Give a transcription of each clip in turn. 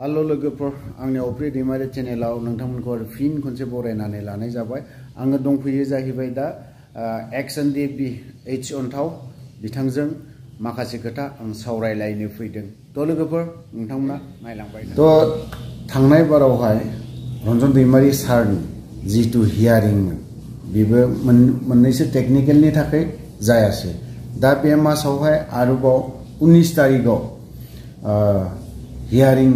Hello लोगोफोर आंनि अप्रि दैमारि चेनेलाव नोंथांमोनखौ फिन खनसे बरायनानै लानाय जाबाय आङो दंफैयो जाहैबाय दा ndfb अनथाव बिथांजों माखासे खोथा आं सावरायलायनो फैदों थ लोगोफोर नोंथांमोना नायलांबाय थ थांनाय बारावहाय रन्जन दैमारि सारनि जितु हियारिंमोन बेबो मोननैसो टेक्निकेलनि थाखाय जायासै दा बे मासावहाय आरोबाव 19 तारिखआव हियारिं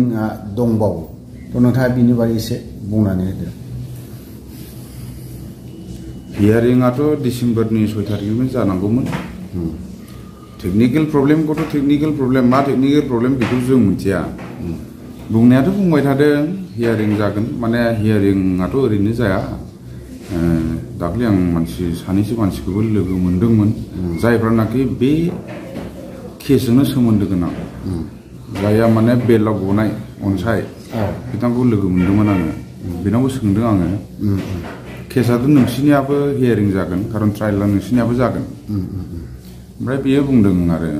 दंबावो थ नोंथाङा बिनि बारै एसे बुंनानै होदो हियारिंआथ डिसेम्बरनि 6 तारिखनिफ्राय जानांगौमोन टेक्निकल प्रब्लेमखौथ टेक्निकल प्रब्लेम मा टेक्निकल प्रब्लेम बेखौ जों मिथिया बुंनायाथ बुंबाय थादों हियारिं जागोन माने हियारिंआथ ओरैनो जाया दाख्लै आं सानैसो मानसिखौबो लोगो मोनदोंमोन जायफ्रानाखि बे केसजोंनो सोमोन्दो गोनां जाया माने बेलाव गनाय अनसाय बिथांखौ लोगो मोनदोंमोन आङो बिनावबो सोंदों आङो केसआथ नोंसिनियाबो हियारिं जागोन खारन ट्रायलआ नोंसिनियाबो जागोन ओमफ्राय बियो बुंदों आरो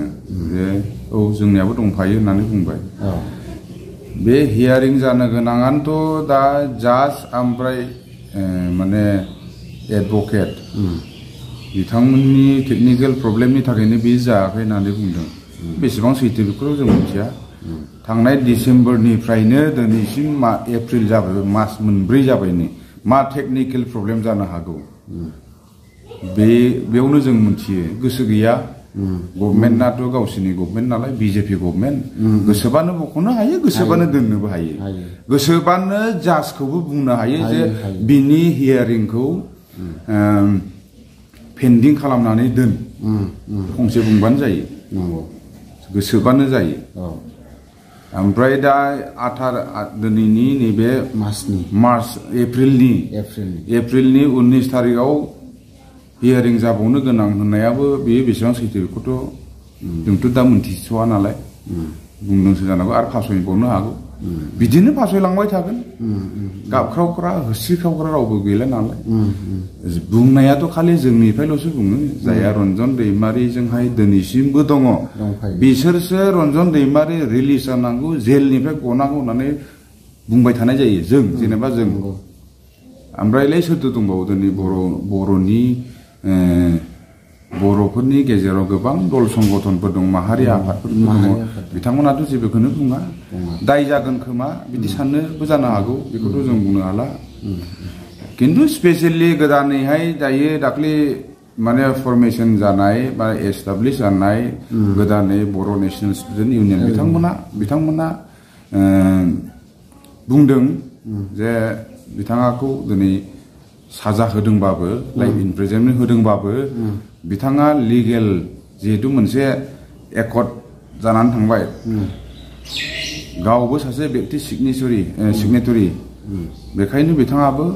जे औ जोंनियाबो दंफायो होननानै बुंबाय बे हियारिं जानो गोनाङानोथ दा जाज ओमफ्राय माने एडभकेट बिथांमोननि टेक्निकल प्रब्लेमनि थाखायनो बे जायाखै होननानै बुंदों बेसेबां सैथो बेखौ जों मिथिया थांनाय डिसेम्बरनिफ्रायनो दिनैसिम एप्रिल जाबाय मास मोनब्रै जाबायनो मा टेक्निकल प्रब्लेम जानो हागौ बेयावनो जों मिथियो गोसो गैया गभर्नमेन्टआथ गावसोरनि गभर्नमेन्ट नालाय बिजेपि गभर्नमेन्ट गोसोबानो बखनो हायो गोसोबानो दोननोबो हायो गोसोबानो जाजखौबो बुंनो हायो जे बिनि हियारिंखौ पेन्डिं खालामनानै दोन फंसे बुंबानो जायो गोसोबानो जायो ओमफ्राय दा दिनैनि नैबे एप्रिलनि 19 तारिखआव हियारिं जाबावनो गोनां होननायाबो बेयो बेसेबां सैथो बेखौथ जोंथ दा मोनथिसवा नालाय बुंदोंसो जानांगौ आरो फासयबावनो हागौ बिदिनो फासयलांबाय थागोन गाबख्रावग्रा होस्रिख्रावग्रा रावबो गैला नालाय बुंनायाथ खालि जोंनिफ्रायल'सो बुङो जाया रन्जन दैमारिजोंहाय दिनैसिमबो दङ बिसोरसो रन्जन दैमारि रिलिज जानांगौ जेलनिफ्राय गनांगौ होननानै बुंबाय थानाय जायो जों जेनेबा जों ओमफ्रायलाय सोरथो दंबावो दिनै बर'फोरनि गेजेराव गोबां दल संगठनफोर दं माहारि आफादफोर दङ बिथांमोनाथ जेबोखौनो बुङा दाय जागोन खोमा बिदि साननोबो जानो हागौ बेखौथ जों बुंनो हाला किन्तु स्पेसियेलि गोदानैहाय दायो दाख्लै माने फर्मेशन जानाय बा एस्टाब्लिश जानाय गोदानै बर' नेशनेल स्टुडेन्ट इउनियन बिथांमोना बुंदों जे बिथाङाखौ दिनै साजा होदोंबाबो लाइफ इनप्रिजनमेन्ट होदोंबाबो बिथाङा लिगेल जिहेतु मोनसे एकर्ड जानानै थांबाय गावबो सासे व्यक्ति सिगनेटरि बेखायनो बिथाङाबो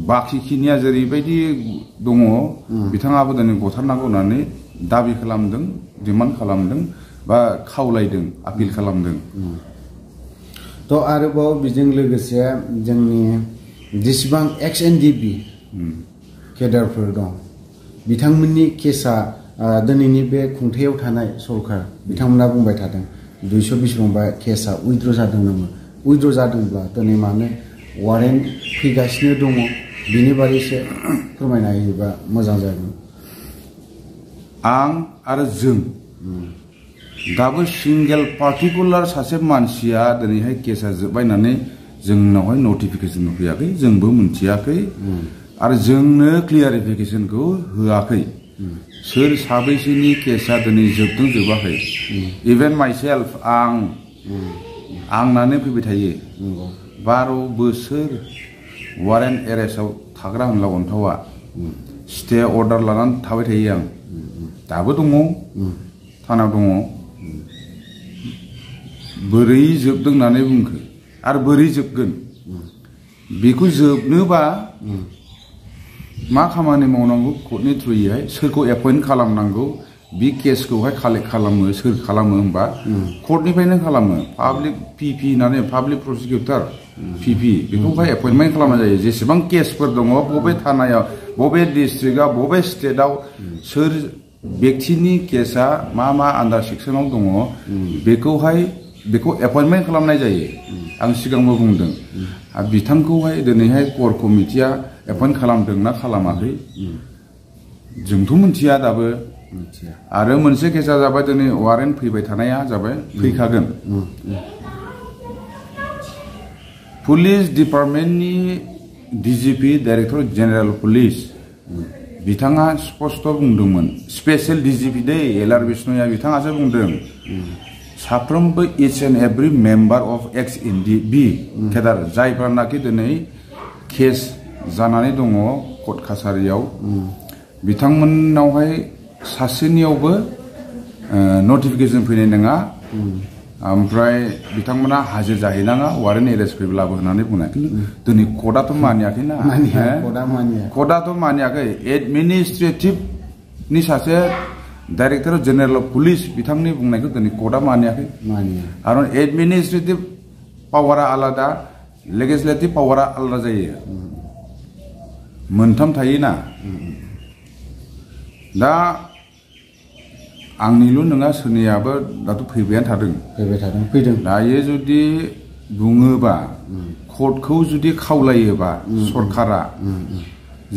बाखिखिनिया जेरैबायदि दङ बिथाङाबो दिनै गथारनांगौ होननानै दाबि खालामदों डिमान्ड खालामदों बा खावलायदों आपिल खालामदों थ आरोबाव बेजों लोगोसे जोंनि जेसेबां ndfb केडारफोर दं बिथांमोननि केसा दिनैनि बे खुंथायाव थानाय सरकार बिथांमोना बुंबाय थादों 220 केसा उइथड्र जादों नामा उइथड्र जादोंब्ला दिनै मानो वारेन्ट फैगासिनो दङ बिनि बारै एसे फोरमायना होयोबा मोजां जागोन आं आरो जों दाबो सिंगेल पार्टिकुलार सासे मानसिया दिनैहाय केसा जोब्बाय होननानै जोंनावहाय नटिफिकेसन फैयाखै जोंबो मिथियाखै आरो जोंनो क्लियारिफिकेसनखौ होआखै सोर साबैसेनि केसा दिनै जोबदों जोबाखै इभेन माइसेल्फ आंनानो फैबाय थायो 12 बोसोर वारेन्ट एरेस्टआव थाग्रा होनला अनथावा स्टे अर्डार लानानै थाबाय थायो आं दाबो दङ थानायाव दङ बोरै जोबदों होननानै बुंखो आरो बोरै जोबगोन बेखौ जोबनोबा मा खामानि मावनांगौ कर्टनि थ्रुयैहाय सोरखौ एपइन्ट खालामनांगौ बे केसखौहाय कालेक्ट खालामो सोर खालामो होनबा कर्टनिफ्रायनो खालामो पाब्लिक पिपि होननानै पाब्लिक प्रसिकिउटर पिपि बेखौहाय एपइन्टमेन्ट खालामनाय जायो जेसेबां केसफोर दङ बबे थानायाव बबे डिस्ट्रिक्टआव बबे स्टेटआव सोर व्यक्तिनि केसा मा आन्डार सेक्सनाव दङ बेखौहाय बेखौ एपइन्टमेन्ट खालामनाय जायो आं सिगांबो बुंदों बिथांखौहाय दिनैहाय कोर कमिटिया एपइन्ट खालामदों ना खालामाखै जोंथ' मिथिया दाबो आरो मोनसे केसा जाबाय दिनै वारेन्ट फैबाय थानाया जाबाय फैखागोन पुलिस डिपार्टमेन्टनि डिजिपि डाइरेक्टर जेनेरेल पुलिस बिथाङा स्पष्ट बुंदोंमोन स्पेशल डिजिपि दै एलआर बिष्णुया बिथाङासो बुंदों साफ्रोमबो each and every member of ex NDFB cadre जायफोरनाखि दिनै केस जानानै दङ कर्ट कासारियाव बिथांमोननावहाय सासेनियावबो नटिफिकेसन फैनाय नङा ओमफ्राय बिथांमोना हाजिर जाहैनाङा वारेन्ट एरेस्ट फैब्लाबो होननानै बुंनाय खिन्थु दिनै कर्टआथ' मानियाखैना कर्टआथ' मानियाखै एडमिनिस्ट्रेटिभनि सासे डाइरेक्टर जेनेरेल अफ पुलिस बिथांनि बुंनायखौ दिनै कर्टआ मानियाखै आरो एडमिनिस्ट्रेटिभ पावारा आलादा लेजिस्लेटिभ पावारा आलादा जायो मोनथाम थायोना दा आंनिल' नङा सोरनियाबो दाथ' फैबायानो फैदों दायो जुदि बुङोबा कर्टखौ जुदि खावलायोबा सरकारा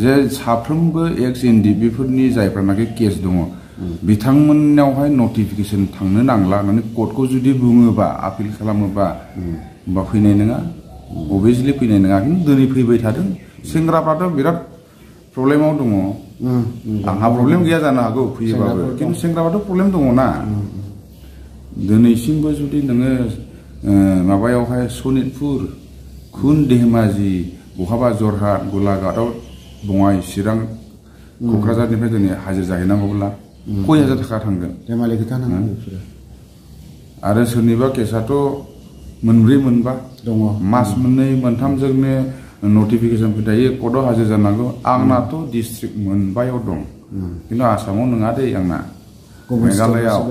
जे साफ्रोमबो एक्स एनडिएफबिफोरनि जायफ्रानाखि केस दङ बिथांमोननावहाय नटिफिकेसन थांनो नांला होननानै कर्टखौ जुदि बुङोबा आपिल खालामोबा होमबा फैनाय नङा अभियासलि फैनाय नङा खिन्थु दिनै फैबाय थादों सेंग्राफ्राथ' बिराद प्रब्लेमाव दङ आंहा प्रब्लेम गैया जानो हागौ फैयोबाबो खिन्थु सेंग्राफ्राथ' प्रब्लेम दङ ना दिनैसिमबो जुदि नोङो माबायावहाय सनितपुर खुन धेमाजि बहाबा जरहाट गलाघाटआव बङाइ चिरां क'क्राझारनिफ्राय दिनै हाजिर जाहैनांगौब्ला खय हाजार थाखा थांगोन आरो सोरनिबा केसाथ' मोनब्रै मोनबा दङ मास मोननै मोनथामजोंनो नटिफिकेसन फैथायो कर्टआव हाजिर जानांगौ आंनाथ' डिस्ट्रिक्ट मोनबायाव दं खिन्थु आसामाव नङा दै आंना मेघालयआव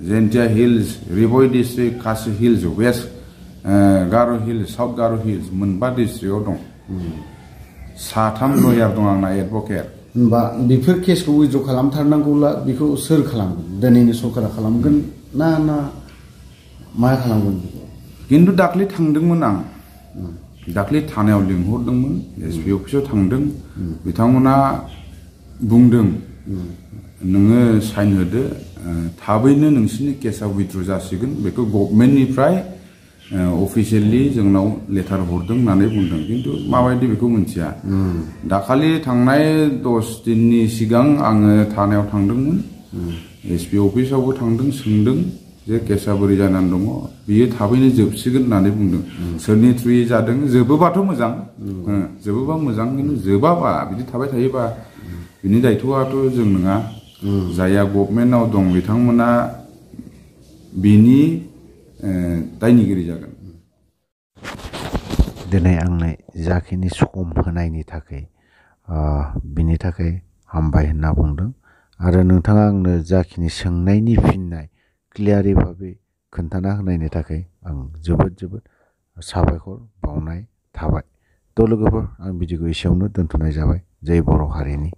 जेन्टिया हिल्स रिबय डिस्ट्रिक्ट खासि हिल्स वेस्ट गार' हिल्स साउथ गार' हिल्स मोनबा डिस्ट्रिक्टआव दं साथाम लयार दं आंना एडभकेट होनबा बेफोर केसखौ उइथड्र खालामथारनांगौब्ला बेखौ सोर खालामगोन दिनैनि सरकारा खालामगोन ना मा खालामगोन खिन्थु दाख्लै थांदोंमोन आं दाख्लै थानायाव लिंहरदोंमोन एसपि अफिसाव थांदों बिथांमोना बुंदों नोङो साइन होदो थाबैनो नोंसिनि केसा उइथड्र जासिगोन बेखौ गभर्नमेन्टनिफ्राय अफिसियेलि जोंनाव लेटार हरदों होननानै बुंदों खिन्थु माबायदि बेखौ मिथिया दाखालि थांनाय 10 दिननि सिगां आङो थानायाव थांदोंमोन एसपि अफिसावबो थांदों सोंदों जे केसा बोरै जानानै दङ बियो थाबैनो जोबसिगोन होननानै बुंदों सोरनि थ्रुयै जादों जोबोबाथ' मोजां जोबोबा मोजां खिन्थु जोबाबा बिदि थाबाय थायोबा बिनि दायथ'आथ' जों नङा जायहा गभर्नमेन्टआव दं बिथांमोना बिनि दायनिगिरि जागोन दिनै आंनो जाखिनि सम होनायनि थाखाय बिनि थाखाय हामबाय होनना बुंदों आरो नोंथाङा आंनो जाखिनि सोंनायनि फिननाय क्लियारि भाबै खोन्थाना होनायनि थाखाय आं जोबोद साबायखर बावनाय थाबाय थ' लोगोफोर आं भिडिअखौ एसेयावनो दोनथ'नाय जाबाय जय बर' हारिनि